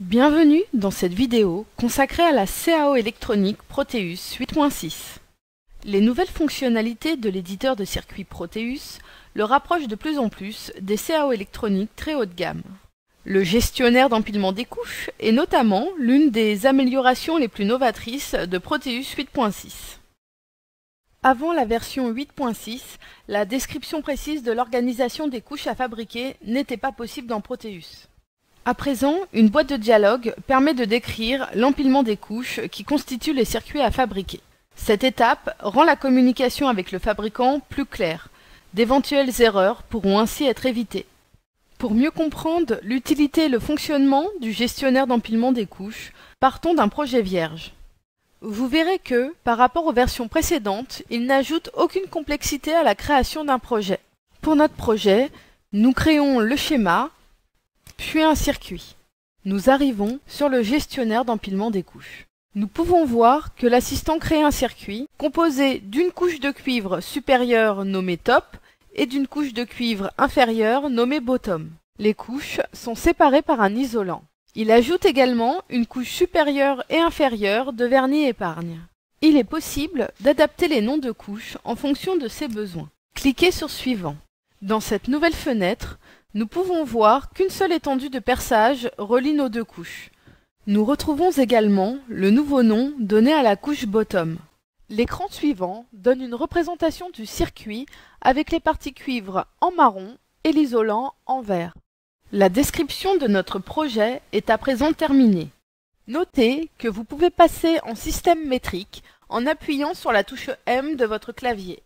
Bienvenue dans cette vidéo consacrée à la CAO électronique Proteus 8.6. Les nouvelles fonctionnalités de l'éditeur de circuits Proteus le rapprochent de plus en plus des CAO électroniques très haut de gamme. Le gestionnaire d'empilement des couches est notamment l'une des améliorations les plus novatrices de Proteus 8.6. Avant la version 8.6, la description précise de l'organisation des couches à fabriquer n'était pas possible dans Proteus. À présent, une boîte de dialogue permet de décrire l'empilement des couches qui constituent les circuits à fabriquer. Cette étape rend la communication avec le fabricant plus claire. D'éventuelles erreurs pourront ainsi être évitées. Pour mieux comprendre l'utilité et le fonctionnement du gestionnaire d'empilement des couches, partons d'un projet vierge. Vous verrez que, par rapport aux versions précédentes, il n'ajoute aucune complexité à la création d'un projet. Pour notre projet, nous créons le schéma, puis un circuit. Nous arrivons sur le gestionnaire d'empilement des couches. Nous pouvons voir que l'assistant crée un circuit composé d'une couche de cuivre supérieure nommée top et d'une couche de cuivre inférieure nommée bottom. Les couches sont séparées par un isolant. Il ajoute également une couche supérieure et inférieure de vernis épargne. Il est possible d'adapter les noms de couches en fonction de ses besoins. Cliquez sur Suivant. Dans cette nouvelle fenêtre, nous pouvons voir qu'une seule étendue de perçage relie nos deux couches. Nous retrouvons également le nouveau nom donné à la couche bottom. L'écran suivant donne une représentation du circuit avec les parties cuivre en marron et l'isolant en vert. La description de notre projet est à présent terminée. Notez que vous pouvez passer en système métrique en appuyant sur la touche M de votre clavier.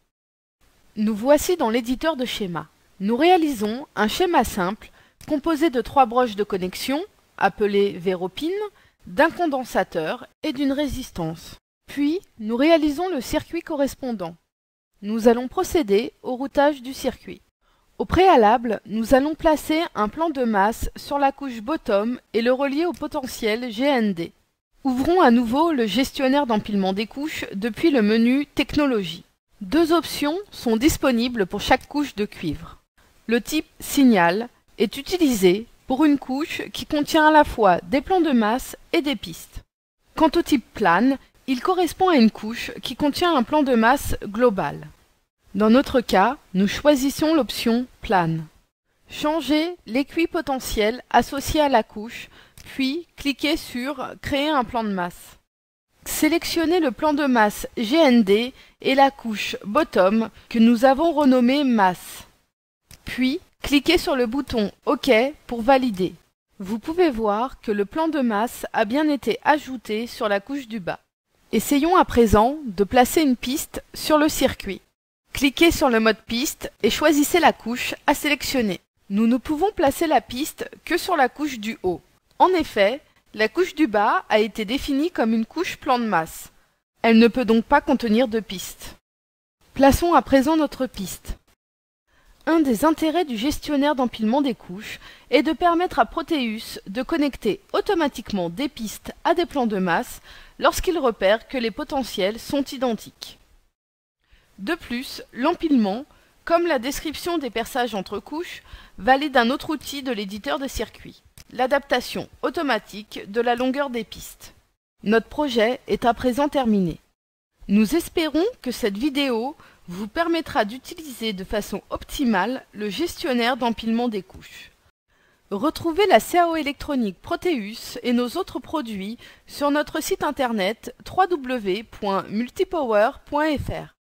Nous voici dans l'éditeur de schéma. Nous réalisons un schéma simple composé de 3 broches de connexion, appelées véropines, d'un condensateur et d'une résistance. Puis, nous réalisons le circuit correspondant. Nous allons procéder au routage du circuit. Au préalable, nous allons placer un plan de masse sur la couche bottom et le relier au potentiel GND. Ouvrons à nouveau le gestionnaire d'empilement des couches depuis le menu Technologie. 2 options sont disponibles pour chaque couche de cuivre. Le type Signal est utilisé pour une couche qui contient à la fois des plans de masse et des pistes. Quant au type Plane, il correspond à une couche qui contient un plan de masse global. Dans notre cas, nous choisissons l'option Plane. Changez l'équipotentiel associé à la couche, puis cliquez sur Créer un plan de masse. Sélectionnez le plan de masse GND et la couche Bottom que nous avons renommée Masse. Puis, cliquez sur le bouton OK pour valider. Vous pouvez voir que le plan de masse a bien été ajouté sur la couche du bas. Essayons à présent de placer une piste sur le circuit. Cliquez sur le mode piste et choisissez la couche à sélectionner. Nous ne pouvons placer la piste que sur la couche du haut. En effet, la couche du bas a été définie comme une couche plan de masse. Elle ne peut donc pas contenir de piste. Plaçons à présent notre piste. Un des intérêts du gestionnaire d'empilement des couches est de permettre à Proteus de connecter automatiquement des pistes à des plans de masse lorsqu'il repère que les potentiels sont identiques. De plus, l'empilement, comme la description des perçages entre couches, valide un autre outil de l'éditeur de circuit, l'adaptation automatique de la longueur des pistes. Notre projet est à présent terminé. Nous espérons que cette vidéo vous permettra d'utiliser de façon optimale le gestionnaire d'empilement des couches. Retrouvez la CAO électronique Proteus et nos autres produits sur notre site internet www.multipower.fr.